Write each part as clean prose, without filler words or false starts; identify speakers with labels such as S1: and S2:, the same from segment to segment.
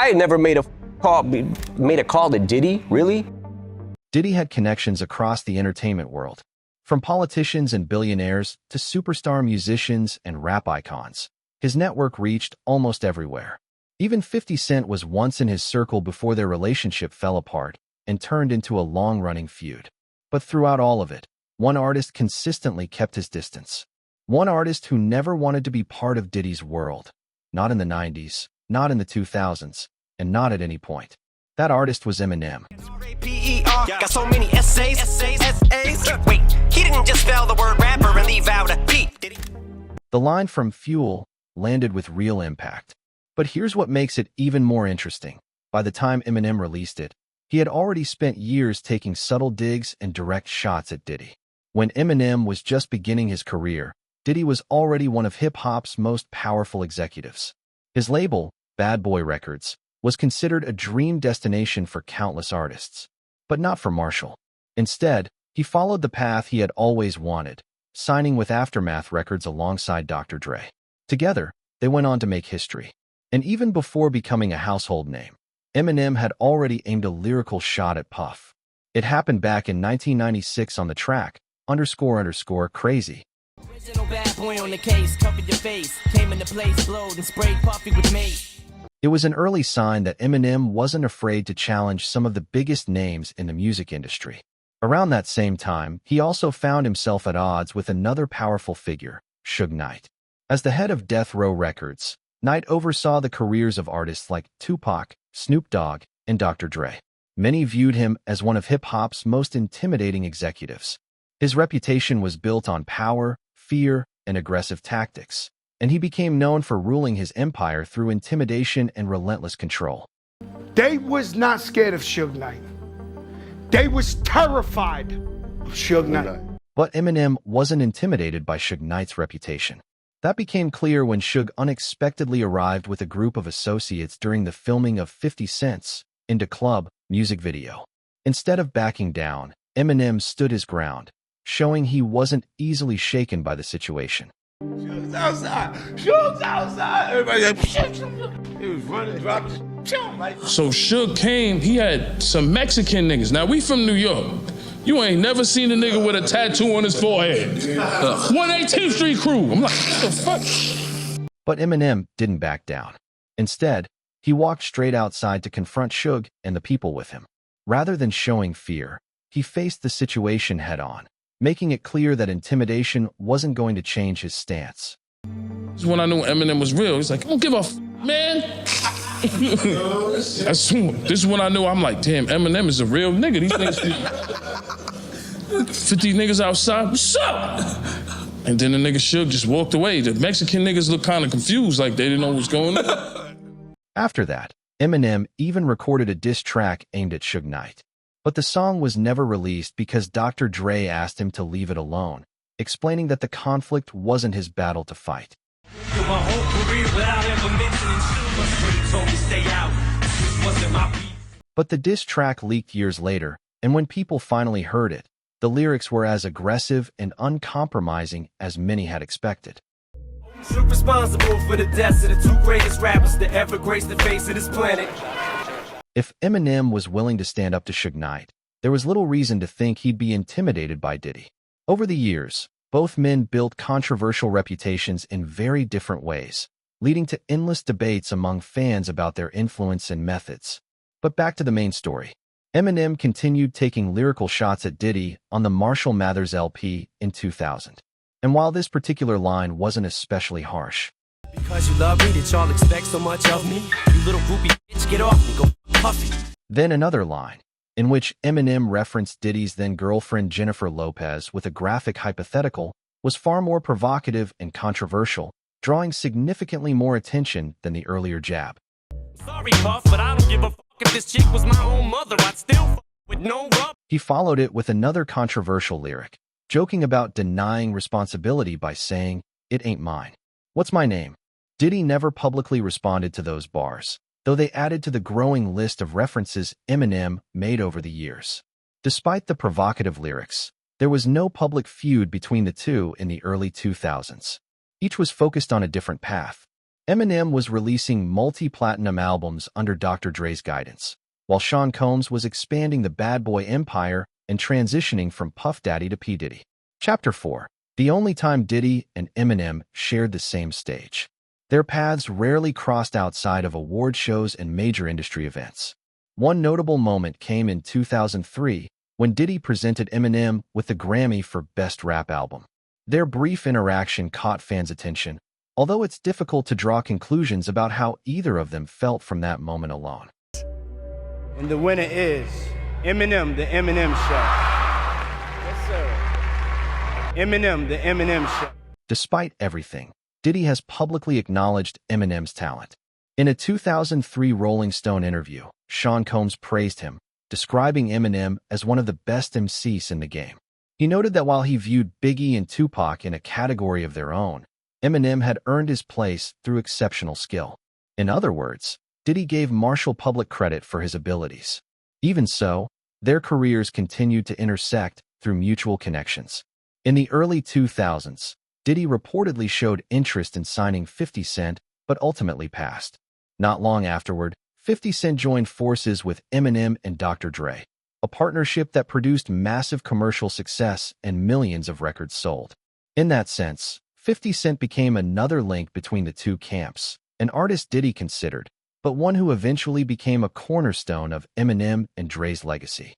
S1: I never made a call to Diddy, really?
S2: Diddy had connections across the entertainment world, from politicians and billionaires to superstar musicians and rap icons. His network reached almost everywhere. Even 50 Cent was once in his circle before their relationship fell apart and turned into a long-running feud. But throughout all of it, one artist consistently kept his distance. One artist who never wanted to be part of Diddy's world. Not in the 90s, not in the 2000s, and not at any point. That artist was Eminem.
S3: Got so many essays. Wait, he didn't just spell the word rapper and leave out a P.
S2: The line from Fuel landed with real impact. But here's what makes it even more interesting. By the time Eminem released it, he had already spent years taking subtle digs and direct shots at Diddy. When Eminem was just beginning his career, Diddy was already one of hip-hop's most powerful executives. His label, Bad Boy Records, was considered a dream destination for countless artists. But not for Marshall. Instead, he followed the path he had always wanted, signing with Aftermath Records alongside Dr. Dre. Together, they went on to make history. And even before becoming a household name, Eminem had already aimed a lyrical shot at Puff. It happened back in 1996 on the track, __crazy.
S3: Original bad boy on the case, covered your face, came into place, blowed and sprayed Puffy with mace.
S2: It was an early sign that Eminem wasn't afraid to challenge some of the biggest names in the music industry. Around that same time, he also found himself at odds with another powerful figure, Suge Knight. As the head of Death Row Records, Knight oversaw the careers of artists like Tupac, Snoop Dogg, and Dr. Dre. Many viewed him as one of hip-hop's most intimidating executives. His reputation was built on power, fear, and aggressive tactics, and he became known for ruling his empire through intimidation and relentless control.
S4: They was not scared of Suge Knight. They was terrified of Suge Knight.
S2: But Eminem wasn't intimidated by Suge Knight's reputation. That became clear when Suge unexpectedly arrived with a group of associates during the filming of 50 Cent's Into Club music video. Instead of backing down, Eminem stood his ground, showing he wasn't easily shaken by the situation.
S5: Suge's outside! Suge's outside! Everybody like, he was running, dropping, like.
S6: So Suge came, he had some Mexican niggas. Now, we from New York. You ain't never seen a nigga with a tattoo on his forehead. 118th Street crew. I'm like, what the fuck?
S2: But Eminem didn't back down. Instead, he walked straight outside to confront Suge and the people with him. Rather than showing fear, he faced the situation head-on, making it clear that intimidation wasn't going to change his stance.
S6: This is when I knew Eminem was real. He's like, I don't give a f, man. This is when I knew, I'm like, damn, Eminem is a real nigga. These niggas, 50 niggas outside, what's up? And then the nigga Suge just walked away. The Mexican niggas looked kind of confused, like they didn't know what was going on.
S2: After that, Eminem even recorded a diss track aimed at Suge Knight. But the song was never released because Dr. Dre asked him to leave it alone, explaining that the conflict wasn't his battle to fight. But the diss track leaked years later, and when people finally heard it, the lyrics were as aggressive and uncompromising as many had expected.
S3: Suge responsible for the deaths of the two greatest rappers to ever grace the face of this planet.
S2: If Eminem was willing to stand up to Suge Knight, there was little reason to think he'd be intimidated by Diddy. Over the years, both men built controversial reputations in very different ways, leading to endless debates among fans about their influence and methods. But back to the main story. Eminem continued taking lyrical shots at Diddy on the Marshall Mathers LP in 2000. And while this particular line wasn't especially harsh,
S3: because you love me, that y'all expect so much of me. You little groupie bitch, get off me, go puffy.
S2: Then another line, in which Eminem referenced Diddy's then-girlfriend Jennifer Lopez with a graphic hypothetical, was far more provocative and controversial, drawing significantly more attention than the earlier jab.
S3: Sorry, Puff, but I don't give a fuck if this chick was my own mother. I'd still fuck with no rub.
S2: He followed it with another controversial lyric, joking about denying responsibility by saying, "It ain't mine. What's my name?" Diddy never publicly responded to those bars, though they added to the growing list of references Eminem made over the years. Despite the provocative lyrics, there was no public feud between the two in the early 2000s. Each was focused on a different path. Eminem was releasing multi-platinum albums under Dr. Dre's guidance, while Sean Combs was expanding the bad boy empire and transitioning from Puff Daddy to P. Diddy. Chapter 4. The only time Diddy and Eminem shared the same stage. Their paths rarely crossed outside of award shows and major industry events. One notable moment came in 2003 when Diddy presented Eminem with the Grammy for Best Rap Album. Their brief interaction caught fans' attention, although it's difficult to draw conclusions about how either of them felt from that moment alone.
S7: And the winner is Eminem, the Eminem Show. Yes, sir. Eminem, the Eminem Show.
S2: Despite everything, Diddy has publicly acknowledged Eminem's talent. In a 2003 Rolling Stone interview, Sean Combs praised him, describing Eminem as one of the best MCs in the game. He noted that while he viewed Biggie and Tupac in a category of their own, Eminem had earned his place through exceptional skill. In other words, Diddy gave Marshall public credit for his abilities. Even so, their careers continued to intersect through mutual connections. In the early 2000s, Diddy reportedly showed interest in signing 50 Cent, but ultimately passed. Not long afterward, 50 Cent joined forces with Eminem and Dr. Dre, a partnership that produced massive commercial success and millions of records sold. In that sense, 50 Cent became another link between the two camps, an artist Diddy considered, but one who eventually became a cornerstone of Eminem and Dre's legacy.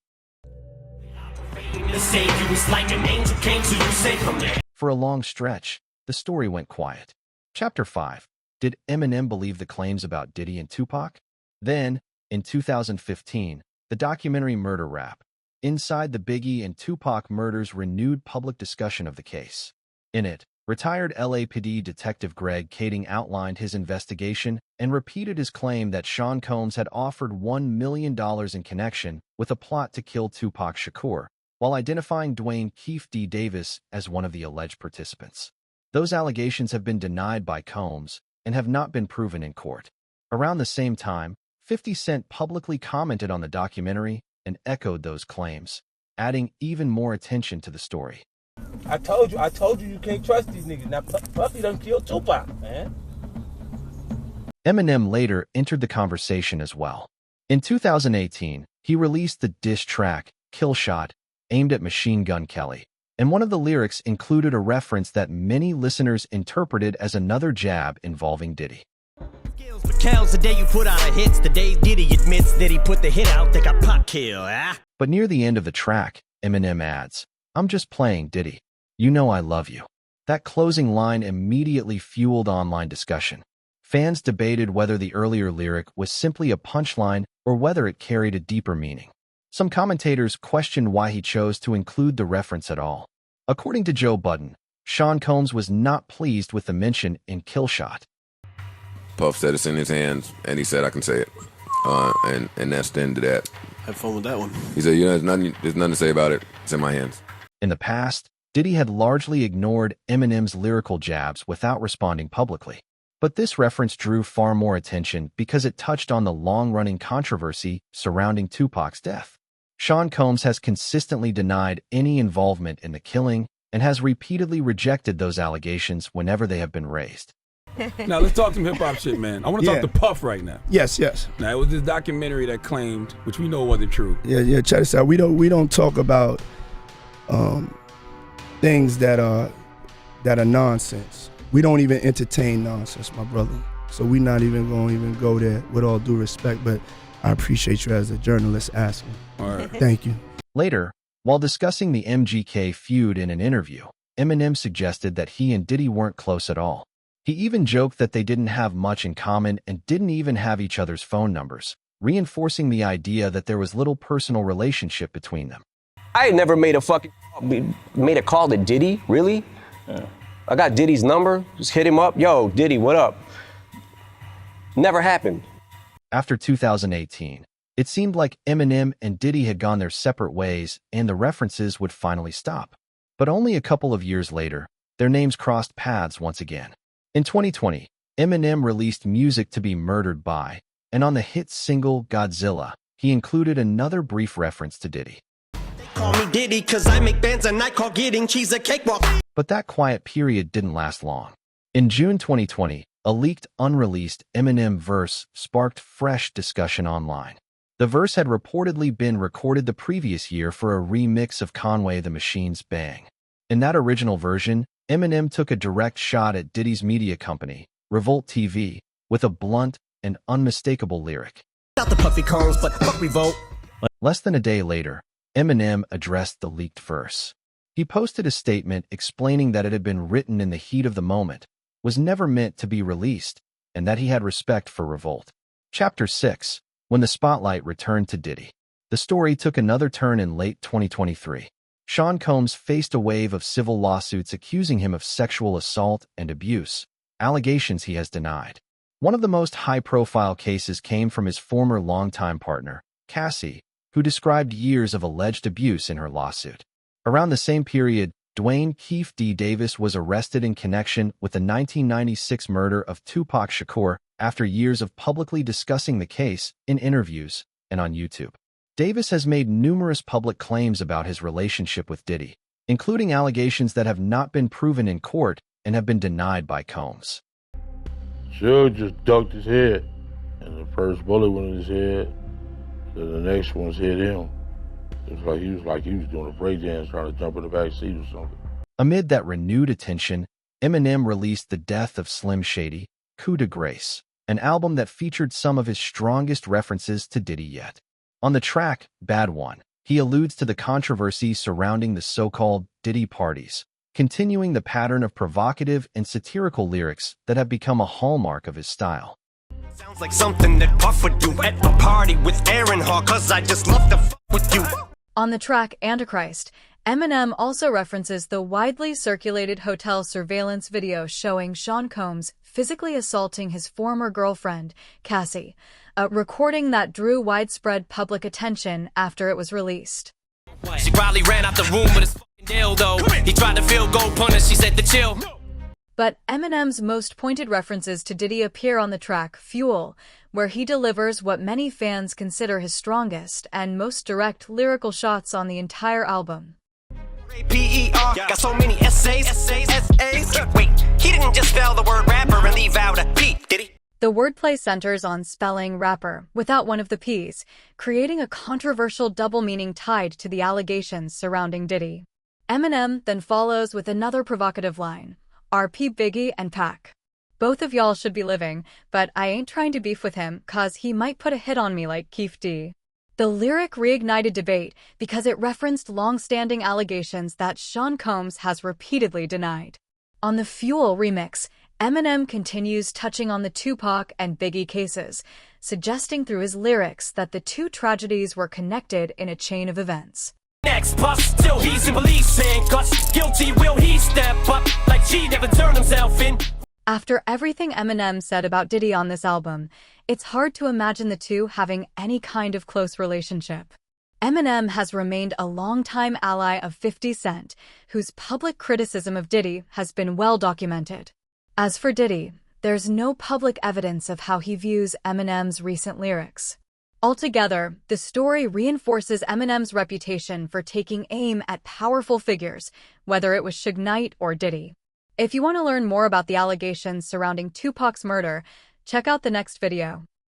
S2: For a long stretch, the story went quiet. Chapter 5. Did Eminem believe the claims about Diddy and Tupac? Then, in 2015, the documentary Murder Rap, Inside the Biggie and Tupac Murders renewed public discussion of the case. In it, retired LAPD Detective Greg Kading outlined his investigation and repeated his claim that Sean Combs had offered $1 million in connection with a plot to kill Tupac Shakur, while identifying Dwayne Keefe D. Davis as one of the alleged participants. Those allegations have been denied by Combs and have not been proven in court. Around the same time, 50 Cent publicly commented on the documentary and echoed those claims, adding even more attention to the story.
S5: I told you you can't trust these niggas. Now Puffy done killed Tupac, man.
S2: Eminem later entered the conversation as well. In 2018, he released the diss track, Killshot, aimed at Machine Gun Kelly, and one of the lyrics included a reference that many listeners interpreted as another jab involving Diddy.
S3: Counts the day you put out a hits, the day Diddy admits that he put the hit out, they got Pac killed,
S2: But near the end of the track, Eminem adds, "I'm just playing, Diddy. You know I love you." That closing line immediately fueled online discussion. Fans debated whether the earlier lyric was simply a punchline or whether it carried a deeper meaning. Some commentators questioned why he chose to include the reference at all. According to Joe Budden, Sean Combs was not pleased with the mention in Killshot.
S8: Puff said it's in his hands, and he said I can say it, and that's the end of that.
S9: Have fun with that one.
S8: He said, there's nothing to say about it. It's in my hands.
S2: In the past, Diddy had largely ignored Eminem's lyrical jabs without responding publicly. But this reference drew far more attention because it touched on the long-running controversy surrounding Tupac's death. Sean Combs has consistently denied any involvement in the killing and has repeatedly rejected those allegations whenever they have been raised.
S10: Now let's talk some hip-hop shit, man. I want to talk to Puff right now.
S11: Yes.
S10: Now it was this documentary that claimed, which we know wasn't true.
S11: Yeah. Check this out. We don't talk about things that are nonsense. We don't even entertain nonsense, my brother. So we're not even going to go there, with all due respect. But I appreciate you as a journalist asking.
S10: All right.
S11: Thank you.
S2: Later, while discussing the MGK feud in an interview, Eminem suggested that he and Diddy weren't close at all. He even joked that they didn't have much in common and didn't even have each other's phone numbers, reinforcing the idea that there was little personal relationship between them.
S1: I had never made a call to Diddy, really? Yeah. I got Diddy's number, just hit him up. Yo, Diddy, what up? Never happened.
S2: After 2018, it seemed like Eminem and Diddy had gone their separate ways and the references would finally stop. But only a couple of years later, their names crossed paths once again. In 2020, Eminem released Music to be Murdered By, and on the hit single Godzilla, he included another brief reference to Diddy.
S3: Call me Diddy cause I make bands and I call getting cheese a cakewalk.
S2: But that quiet period didn't last long. In June 2020, a leaked, unreleased Eminem verse sparked fresh discussion online. The verse had reportedly been recorded the previous year for a remix of Conway the Machine's Bang. In that original version, Eminem took a direct shot at Diddy's media company, Revolt TV, with a blunt and unmistakable lyric.
S3: Got the puffy cones, but fuck Revolt.
S2: Less than a day later, Eminem addressed the leaked verse. He posted a statement explaining that it had been written in the heat of the moment, was never meant to be released, and that he had respect for Revolt. Chapter 6. When the spotlight returned to Diddy. The story took another turn in late 2023. Sean Combs faced a wave of civil lawsuits accusing him of sexual assault and abuse, allegations he has denied. One of the most high-profile cases came from his former longtime partner, Cassie, who described years of alleged abuse in her lawsuit. Around the same period, Dwayne Keefe D. Davis was arrested in connection with the 1996 murder of Tupac Shakur after years of publicly discussing the case in interviews and on YouTube. Davis has made numerous public claims about his relationship with Diddy, including allegations that have not been proven in court and have been denied by Combs.
S5: Suge just ducked his head, and the first bullet went in his head, so the next one's hit him. It was like he was doing a breakdance trying to jump in the back seat or something.
S2: Amid that renewed attention, Eminem released The Death of Slim Shady, Coup de Grace, an album that featured some of his strongest references to Diddy yet. On the track, Bad One, he alludes to the controversy surrounding the so-called Diddy parties, continuing the pattern of provocative and satirical lyrics that have become a hallmark of his style.
S3: Sounds like something that Puff would do at a party with Aaron Hall, cause I just love to fuck with you.
S9: On the track Antichrist, Eminem also references the widely circulated hotel surveillance video showing Sean Combs physically assaulting his former girlfriend, Cassie, a recording that drew widespread public attention after it was released.
S3: She probably ran out the room with his fucking dildo. He tried to field goal punish, she said to chill.
S9: But Eminem's most pointed references to Diddy appear on the track Fuel, where he delivers what many fans consider his strongest and most direct lyrical shots on the entire album.
S3: P-E-R, got so many essays. Wait, he didn't just spell the word rapper and leave out a P, did he?
S9: The wordplay centers on spelling rapper without one of the P's, creating a controversial double meaning tied to the allegations surrounding Diddy. Eminem then follows with another provocative line. RP Biggie and Pac. Both of y'all should be living, but I ain't trying to beef with him, cause he might put a hit on me like Keefe D. The lyric reignited debate because it referenced long-standing allegations that Sean Combs has repeatedly denied. On the Fuel remix, Eminem continues touching on the Tupac and Biggie cases, suggesting through his lyrics that the two tragedies were connected in a chain of events.
S3: Next bus, still he's in police handcuffs. Guilty, will he step up like G never turned himself in?
S9: After everything Eminem said about Diddy on this album, it's hard to imagine the two having any kind of close relationship. Eminem has remained a longtime ally of 50 Cent, whose public criticism of Diddy has been well documented. As for Diddy, there's no public evidence of how he views Eminem's recent lyrics. Altogether, the story reinforces Eminem's reputation for taking aim at powerful figures, whether it was Suge Knight or Diddy. If you want to learn more about the allegations surrounding Tupac's murder, check out the next video.